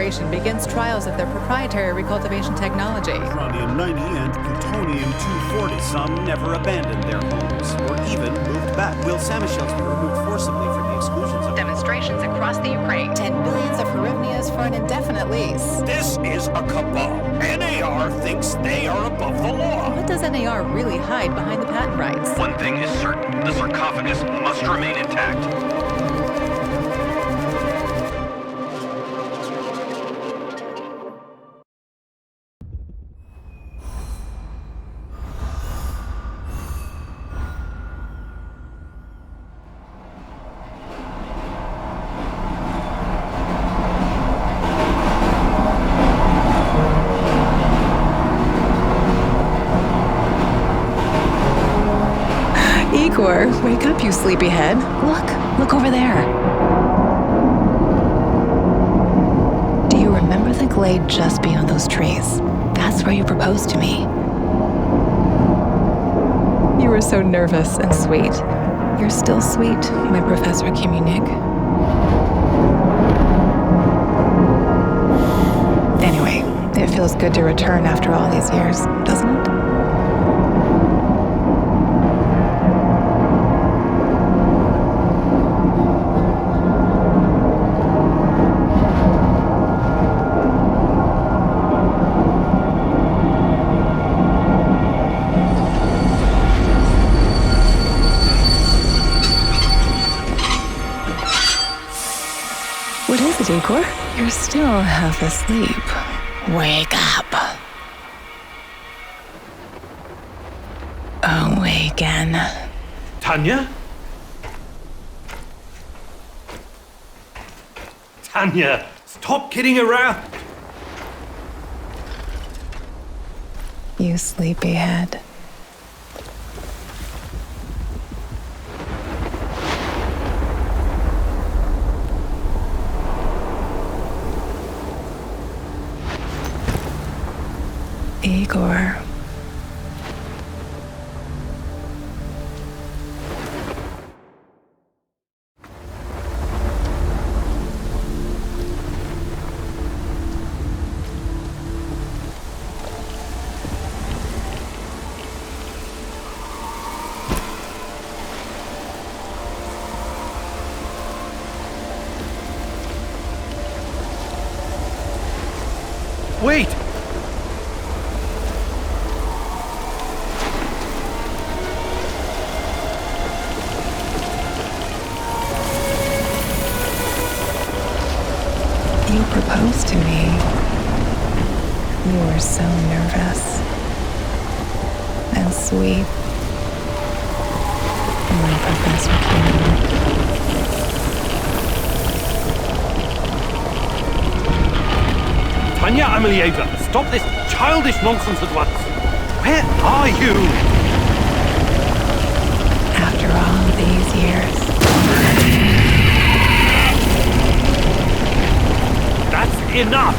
Corporation begins trials of their proprietary recultivation technology. Uranium-90 and plutonium-240. Some never abandoned their homes or even moved back. Will Samoshells be removed forcibly from the exclusion zone? Demonstrations across the Ukraine. 10 billions of hryvnias for an indefinite lease. This is a cabal. NAR thinks they are above the law. What does NAR really hide behind the patent rights? One thing is certain, the sarcophagus must remain intact. Igor, wake up, you sleepyhead. Look over there. Do you remember the glade just beyond those trees? That's where you proposed to me. You were so nervous and sweet. You're still sweet, my Professor Kimunik. Anyway, it feels good to return after all these years, doesn't it? What is it, Igor? You're still half asleep. Wake up. Awaken. Tanya? Tanya, stop kidding around. You sleepyhead. Igor. Wait! You proposed to me. You were so nervous and sweet. My Professor Kimunik. Tanya Amelieva, stop this childish nonsense at once. Where are you? After all these years. That's enough!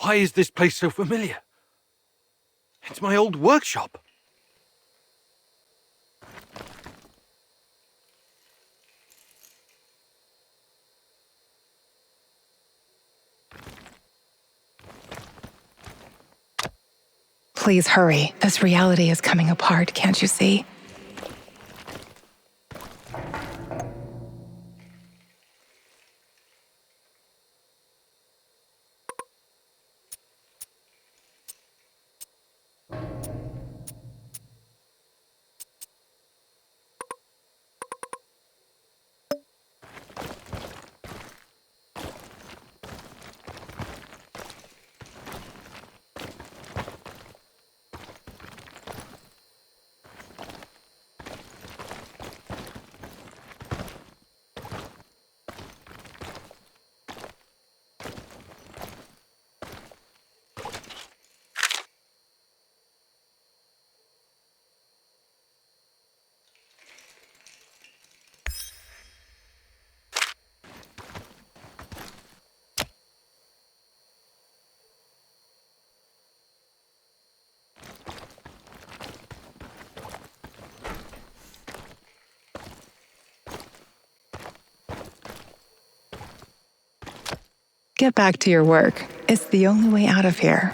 Why is this place so familiar? It's my old workshop. Please hurry. This reality is coming apart, can't you see? Get back to your work. It's the only way out of here.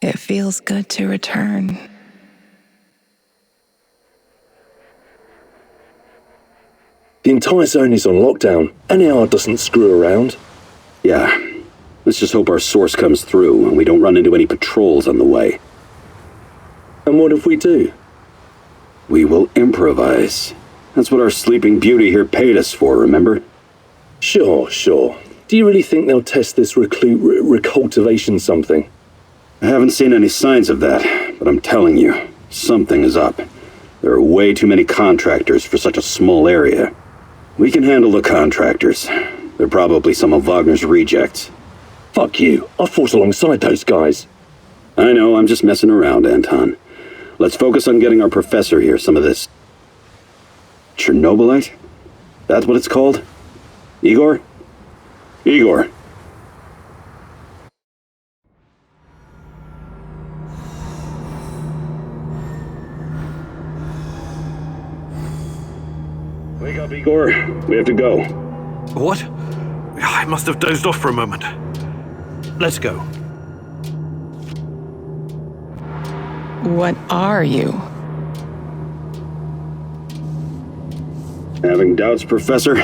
It feels good to return. The entire zone is on lockdown. NAR doesn't screw around. Yeah, let's just hope our source comes through and we don't run into any patrols on the way. And what if we do? We will improvise. That's what our sleeping beauty here paid us for, remember? Sure. Do you really think they'll test this recultivation something? I haven't seen any signs of that, but I'm telling you, something is up. There are way too many contractors for such a small area. We can handle the contractors. They're probably some of Wagner's rejects. Fuck you. I fought alongside those guys. I know, I'm just messing around, Anton. Let's focus on getting our professor here some of this... Chernobylite? That's what it's called? Igor? Igor. Wake up, Igor. We have to go. What? I must have dozed off for a moment. Let's go. What are you? Having doubts, Professor?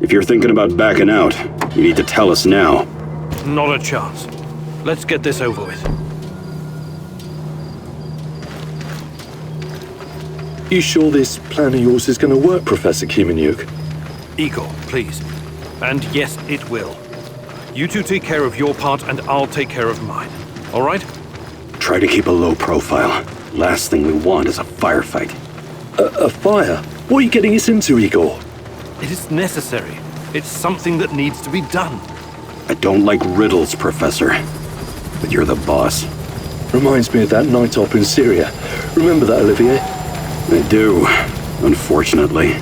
If you're thinking about backing out, you need to tell us now. Not a chance. Let's get this over with. You sure this plan of yours is going to work, Professor Kimenyuk? Igor, please. And yes, it will. You two take care of your part and I'll take care of mine. All right? Try to keep a low profile. Last thing we want is a firefight. A fire? What are you getting us into, Igor? It is necessary. It's something that needs to be done. I don't like riddles, Professor. But you're the boss. Reminds me of that night op in Syria. Remember that, Olivier? I do, unfortunately.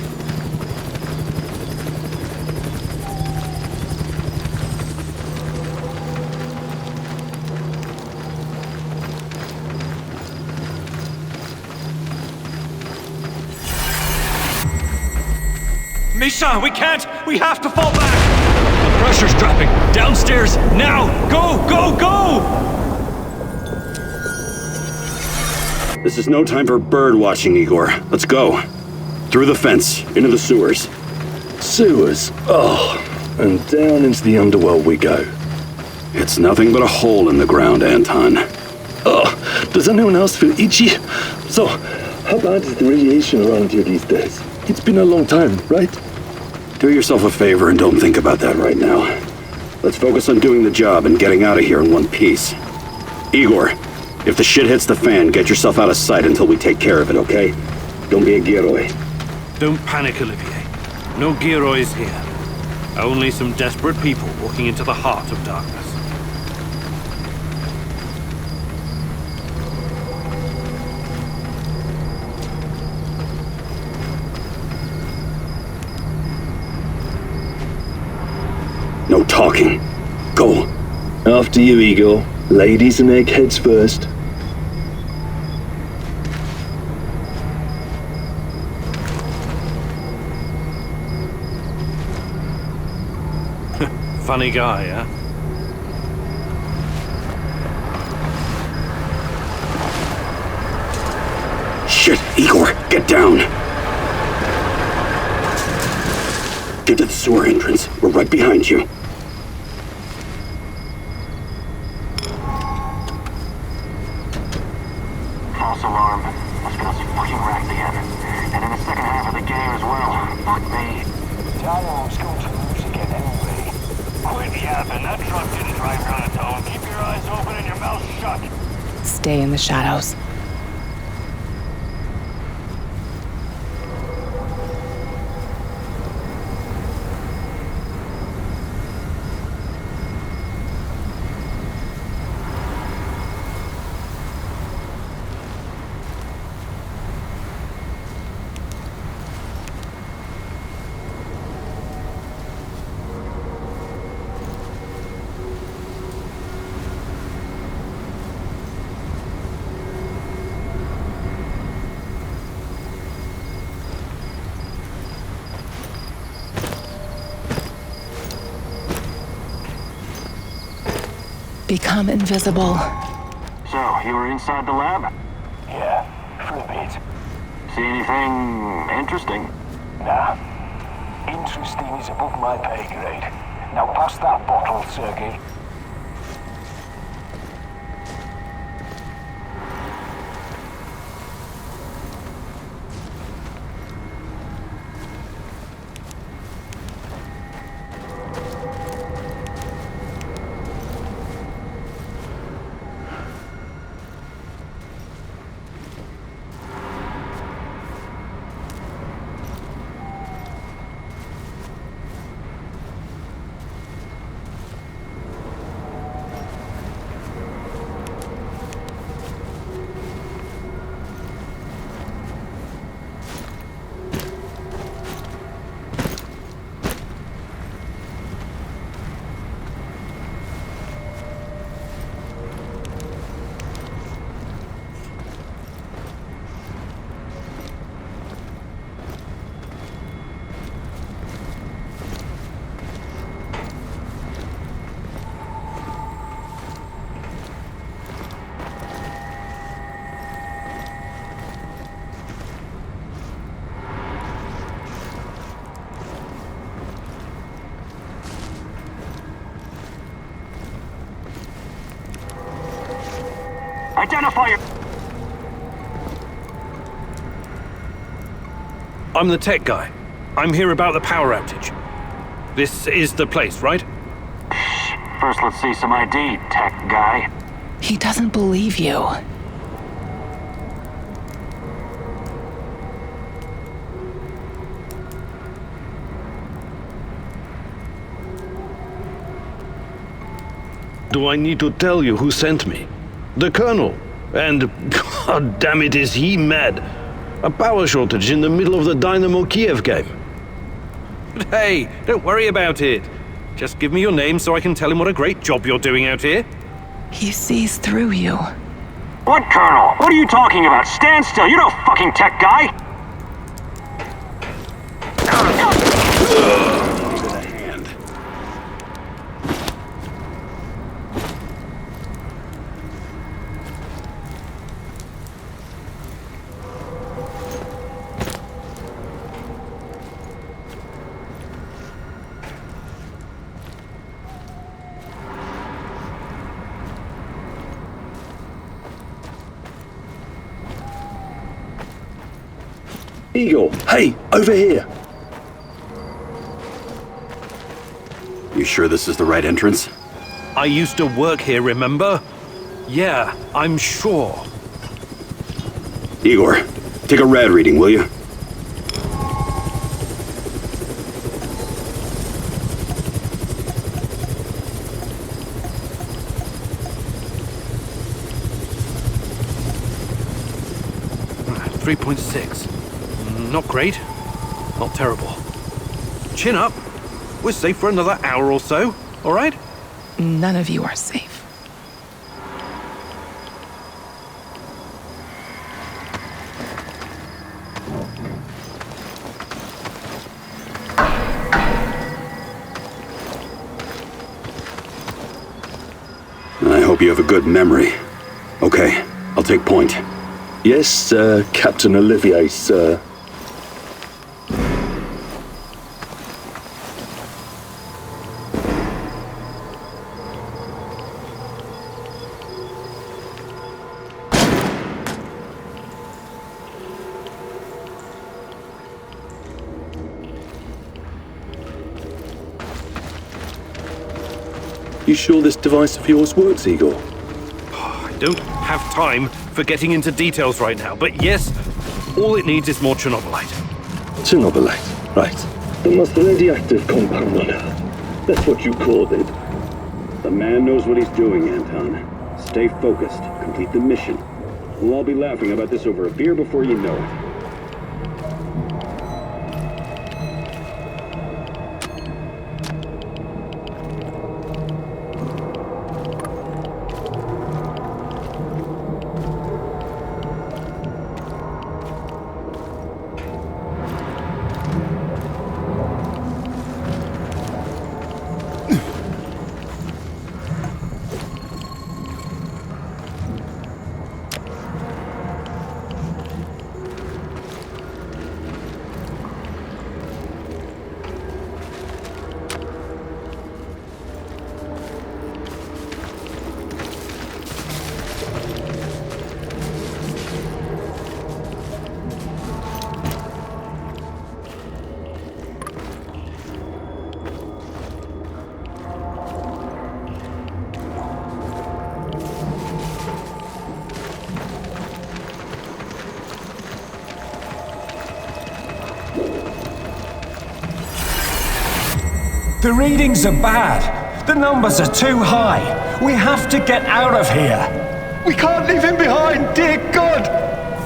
Misha, we can't! We have to fall back! The pressure's dropping! Downstairs! Now! Go! Go! Go! This is no time for bird watching, Igor. Let's go. Through the fence, into the sewers. Sewers? Oh, and down into the underworld we go. It's nothing but a hole in the ground, Anton. Oh, does anyone else feel itchy? So, how bad is the radiation around here these days? It's been a long time, right? Do yourself a favor and don't think about that right now. Let's focus on doing the job and getting out of here in one piece. Igor, if the shit hits the fan, get yourself out of sight until we take care of it, okay? Don't be a Gilroy. Don't panic, Olivier. No Giroys here. Only some desperate people walking into the heart of darkness. No talking. Go. After you, Igor. Ladies and eggheads first. Funny guy, huh? Shit, Igor, get down. Get to the sewer entrance. We're right behind you. False alarm. Must be those fucking rats again. And in the second half of the game as well. Fuck me. Dialogue's going to lose again anyway. Quit yapping. That truck didn't drive on its own. Keep your eyes open and your mouth shut. Stay in the shadows. Become invisible. So, you were inside the lab? Yeah, for a bit. See anything interesting? Nah. Interesting is above my pay grade. Now pass that bottle, Sergey. Identify your... I'm the tech guy. I'm here about the power outage. This is the place, right? First, let's see some ID, tech guy. He doesn't believe you. Do I need to tell you who sent me? The Colonel. And, god damn it, is he mad. A power shortage in the middle of the Dynamo Kiev game. But hey, don't worry about it. Just give me your name so I can tell him what a great job you're doing out here. He sees through you. What, Colonel? What are you talking about? Stand still, you're no fucking tech guy! Eagle, hey, over here. You sure this is the right entrance? I used to work here, remember? Yeah, I'm sure. Igor, take a rad reading, will you? .6. Not great. Not terrible. Chin up. We're safe for another hour or so, all right? None of you are safe. I hope you have a good memory. Okay, I'll take point. Yes, Captain Olivier, sir. You sure this device of yours works, Igor? I don't have time for getting into details right now, but yes, all it needs is more Chernobylite. Chernobylite, right. The most radioactive compound on Earth. That's what you called it. The man knows what he's doing, Anton. Stay focused. Complete the mission. We'll all be laughing about this over a beer before you know it. The readings are bad. The numbers are too high. We have to get out of here. We can't leave him behind, dear God!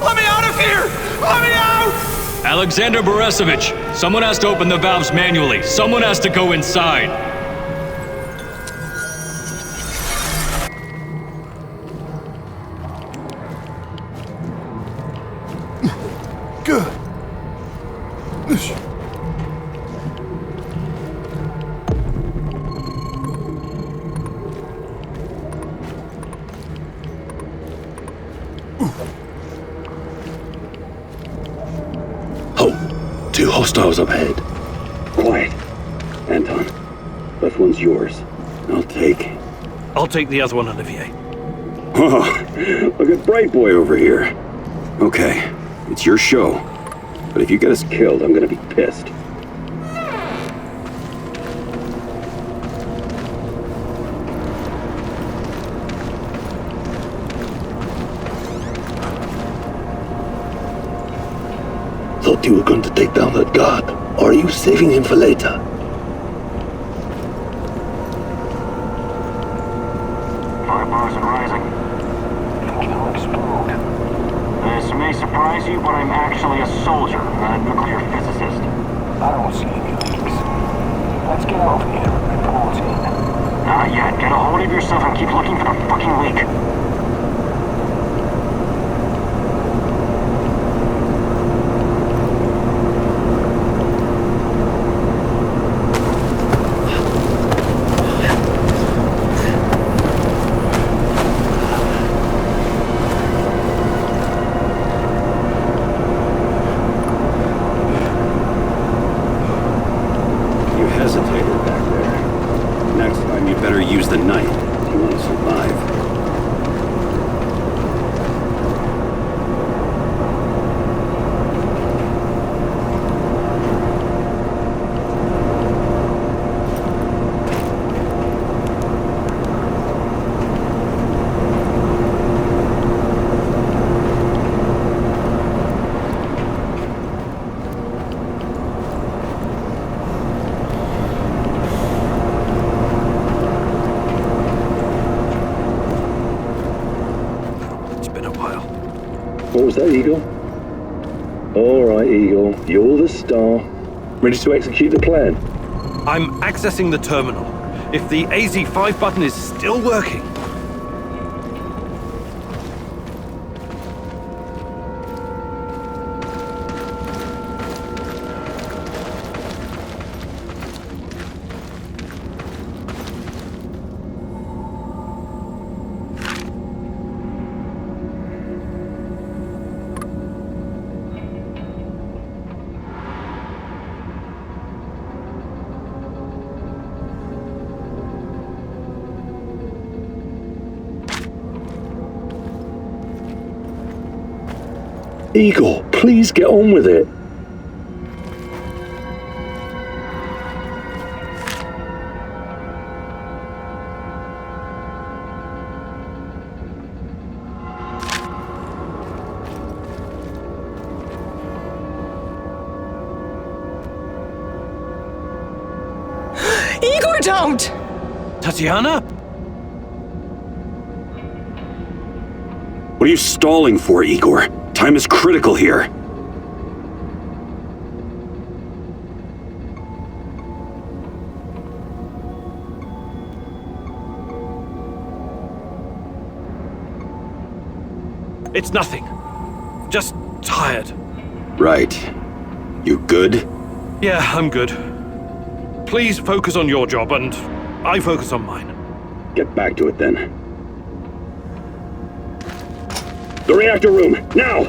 Let me out of here! Let me out! Alexander Borisovich, someone has to open the valves manually. Someone has to go inside. Good. Oh, two hostiles up ahead. Quiet. Anton, left one's yours. I'll take I'll take the other one, Olivier. Oh, look bright boy over here. Okay, it's your show. But if you get us killed, I'm gonna be pissed. Thought you were going to take down that guard. Or are you saving him for later? Fire bars and rising. It'll explode. This may surprise you, but I'm actually a soldier, not a nuclear physicist. I don't see any leaks. Let's get over here and report in. Not yet. Get a hold of yourself and keep looking for the fucking leak. Use the knife if you want to survive. What was that, Eagle? All right, Eagle. You're the star. Ready to execute the plan? I'm accessing the terminal. If the AZ5 button is still working... Eagle, please get on with it. Igor, don't! Tatiana? What are you stalling for, Igor? Time is critical here. It's nothing. Just tired. Right. You good? Yeah, I'm good. Please focus on your job, and I focus on mine. Get back to it then. The reactor room, now!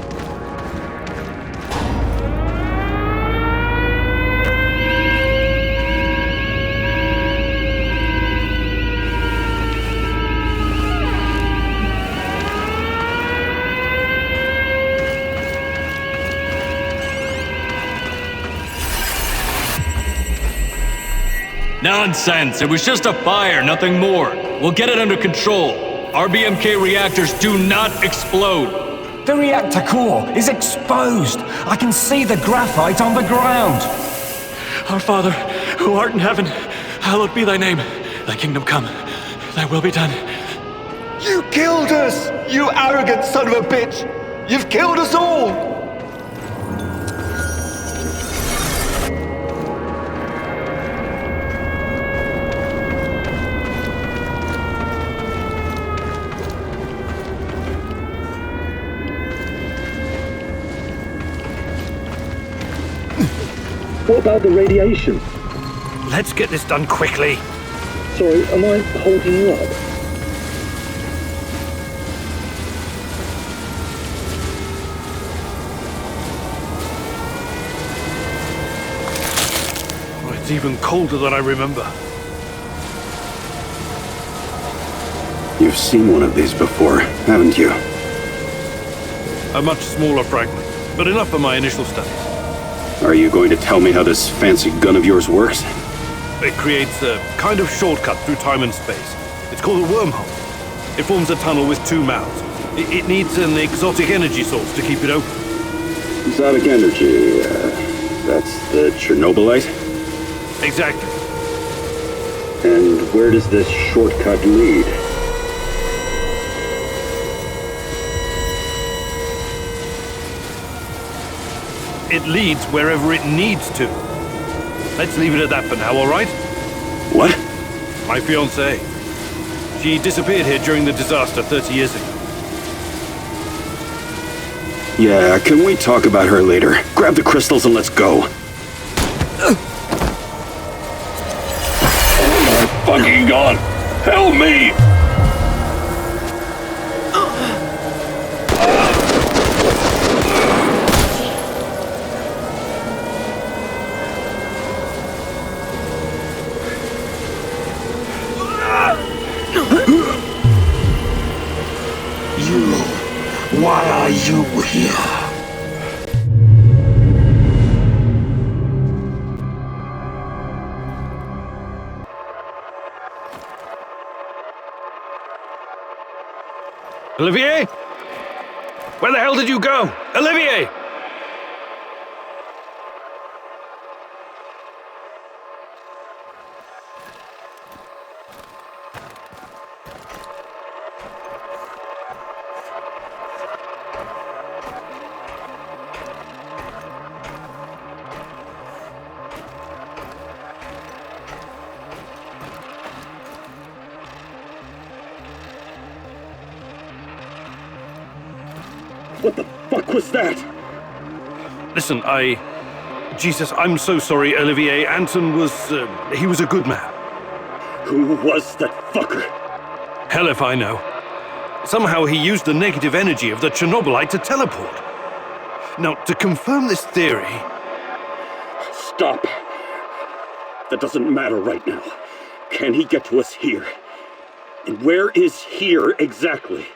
Nonsense! It was just a fire, nothing more. We'll get it under control. RBMK reactors do not explode. The reactor core is exposed. I can see the graphite on the ground. Our Father, who art in heaven, hallowed be thy name. Thy kingdom come, thy will be done. You killed us, you arrogant son of a bitch! You've killed us all! What about the radiation? Let's get this done quickly. Sorry, am I holding you up? Oh, it's even colder than I remember. You've seen one of these before, haven't you? A much smaller fragment, but enough for my initial studies. Are you going to tell me how this fancy gun of yours works? It creates a kind of shortcut through time and space. It's called a wormhole. It forms a tunnel with two mouths. It needs an exotic energy source to keep it open. Exotic energy, that's the Chernobylite? Exactly. And where does this shortcut lead? It leads wherever it needs to. Let's leave it at that for now, all right? What? My fiancée. She disappeared here during the disaster 30 years ago. Yeah, can we talk about her later? Grab the crystals and let's go. Oh my fucking god! Help me! Why are you here? Olivier? Where the hell did you go? Olivier! What the fuck was that? Listen, Jesus, I'm so sorry, Olivier. Anton was, he was a good man. Who was that fucker? Hell if I know. Somehow he used the negative energy of the Chernobylite to teleport. Now, to confirm this theory... Stop. That doesn't matter right now. Can he get to us here? And where is here exactly?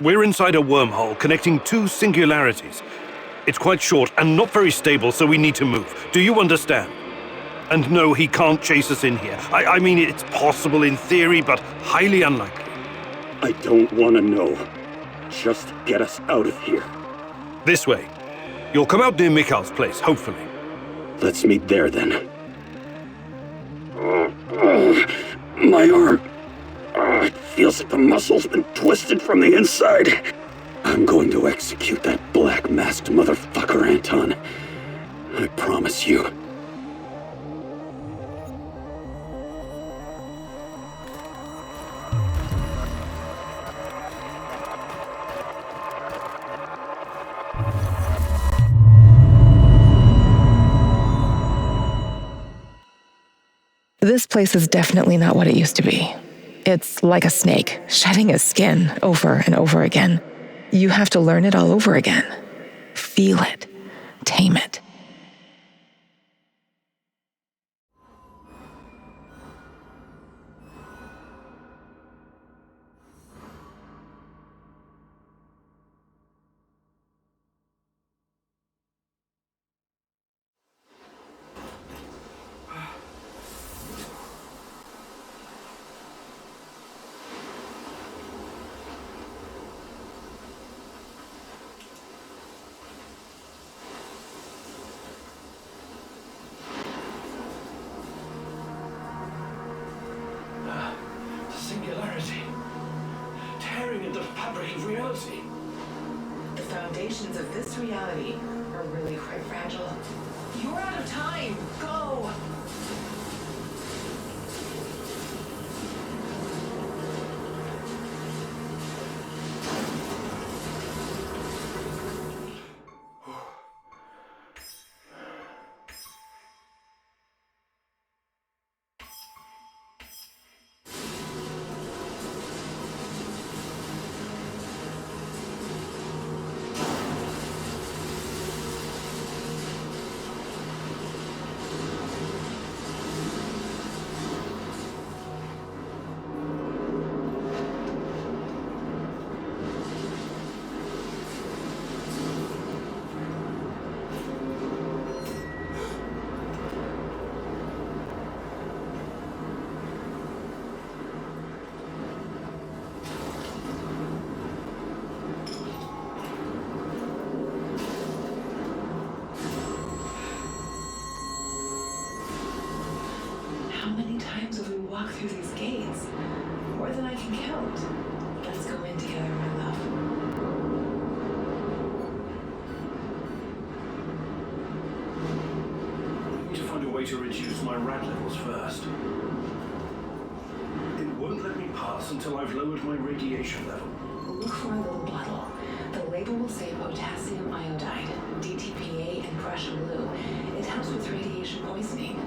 We're inside a wormhole connecting two singularities. It's quite short and not very stable, so we need to move. Do you understand? And no, he can't chase us in here. I mean, it's possible in theory, but highly unlikely. I don't want to know. Just get us out of here. This way. You'll come out near Mikhail's place, hopefully. Let's meet there, then. My arm. It feels like the muscle's been twisted from the inside. I'm going to execute that black-masked motherfucker, Anton. I promise you. This place is definitely not what it used to be. It's like a snake, shedding its skin over and over again. You have to learn it all over again. Feel it. Tame it. Singularity. Tearing at the fabric of reality. The foundations of this reality are really quite fragile. You're out of time. Go! walk through these gates. More than I can count. Let's go in together, my love. I need to find a way to reduce my rad levels first. It won't let me pass until I've lowered my radiation level. Look for a little bottle. The label will say potassium iodide, DTPA, and Prussian blue. It helps with radiation poisoning.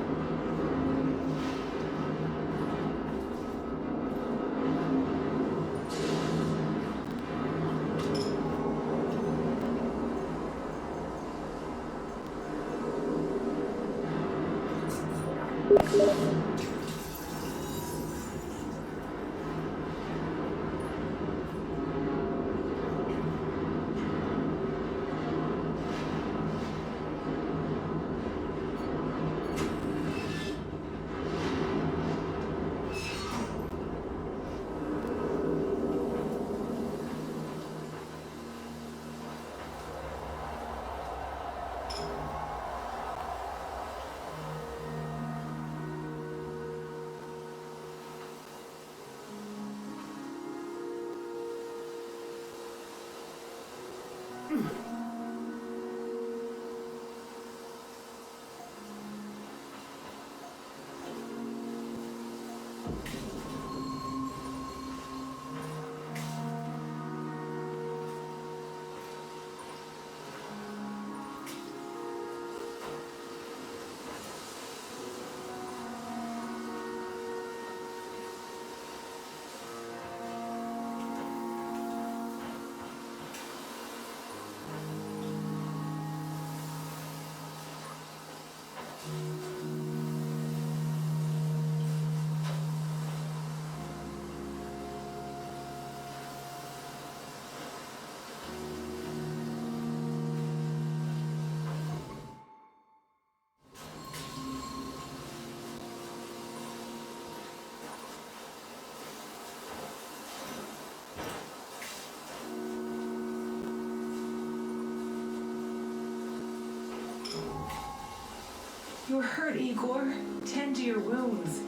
You're hurt, Igor. Tend to your wounds.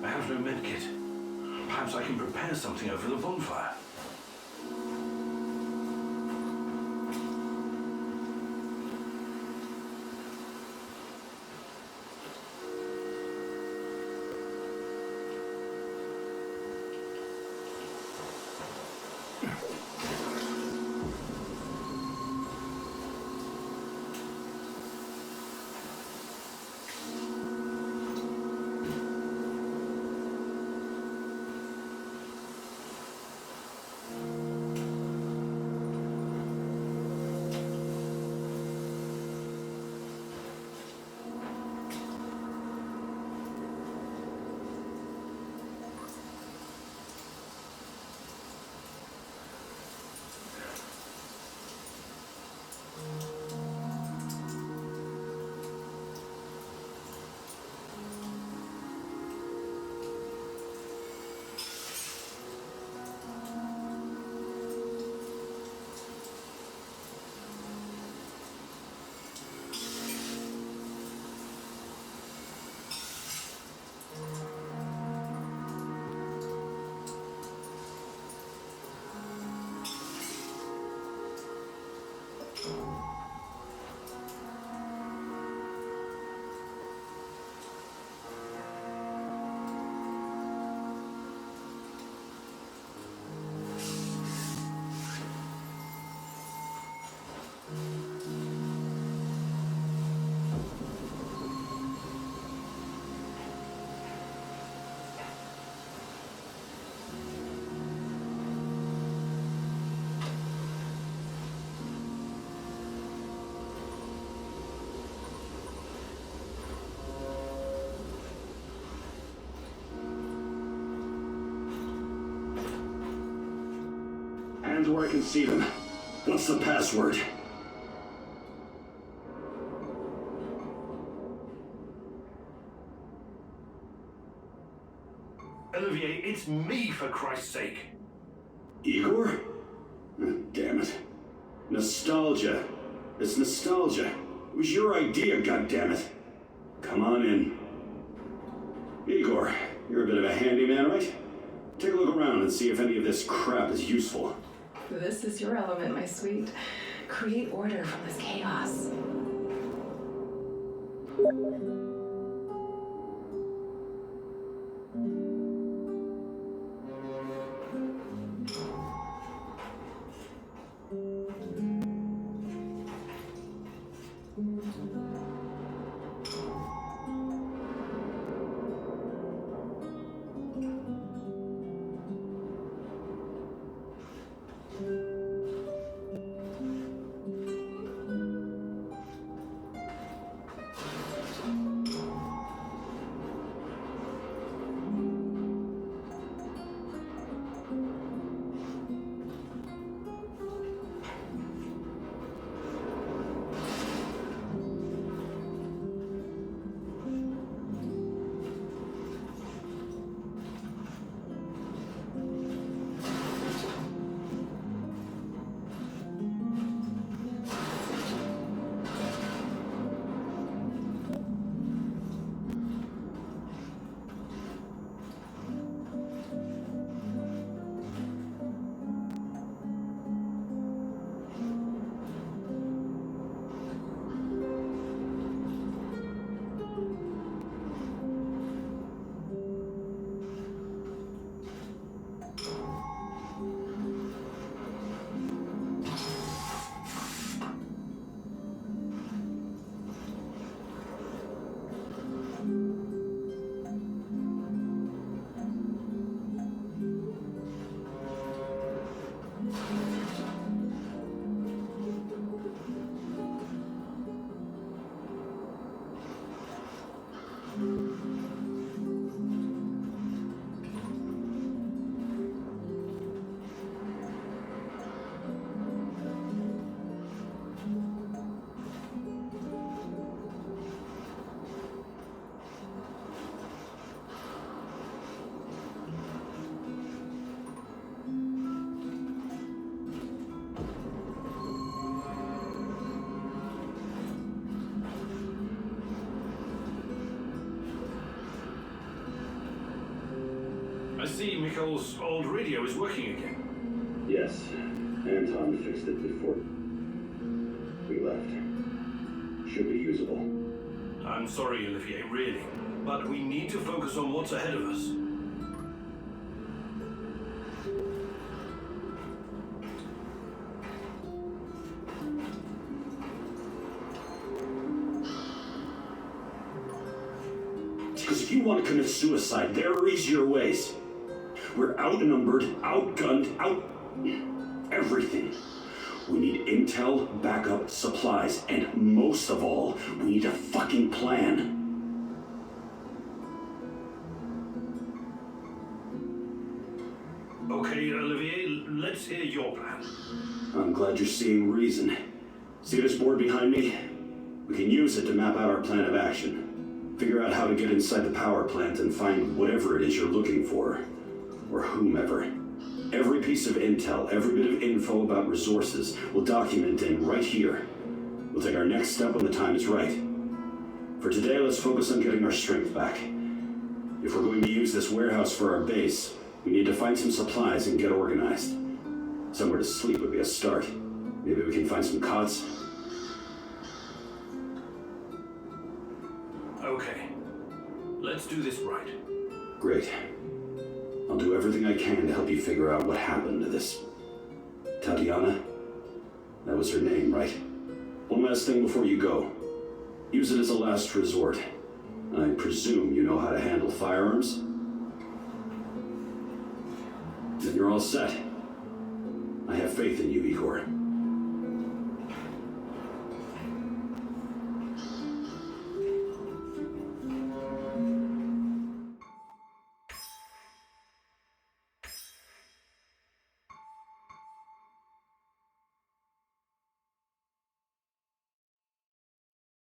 I have no medkit. Perhaps I can prepare something over the bonfire. Hands where I can see them. What's the password? Olivier, it's me, for Christ's sake. Igor? Damn it. Nostalgia. It's nostalgia. It was your idea, goddammit. Come on in. Igor, you're a bit of a handyman, right? Take a look around and see if any of this crap is useful. This is your element, my sweet. Create order from this chaos. I see Mikhail's old radio is working again. Yes, Anton fixed it before we left. Should be usable. I'm sorry, Olivier, really. But we need to focus on what's ahead of us. Because if you want to commit suicide, there are easier ways. We're outnumbered, outgunned, everything. We need intel, backup, supplies, and most of all, we need a fucking plan. Okay, Olivier, let's hear your plan. I'm glad you're seeing reason. See this board behind me? We can use it to map out our plan of action. Figure out how to get inside the power plant and find whatever it is you're looking for. Or whomever. Every piece of intel, every bit of info about resources, we'll document in right here. We'll take our next step when the time is right. For today, let's focus on getting our strength back. If we're going to use this warehouse for our base, we need to find some supplies and get organized. Somewhere to sleep would be a start. Maybe we can find some cots. Okay. Let's do this right. Great. I'll do everything I can to help you figure out what happened to this Tatiana. That was her name, right? One last thing before you go. Use it as a last resort. I presume you know how to handle firearms? Then you're all set. I have faith in you, Igor.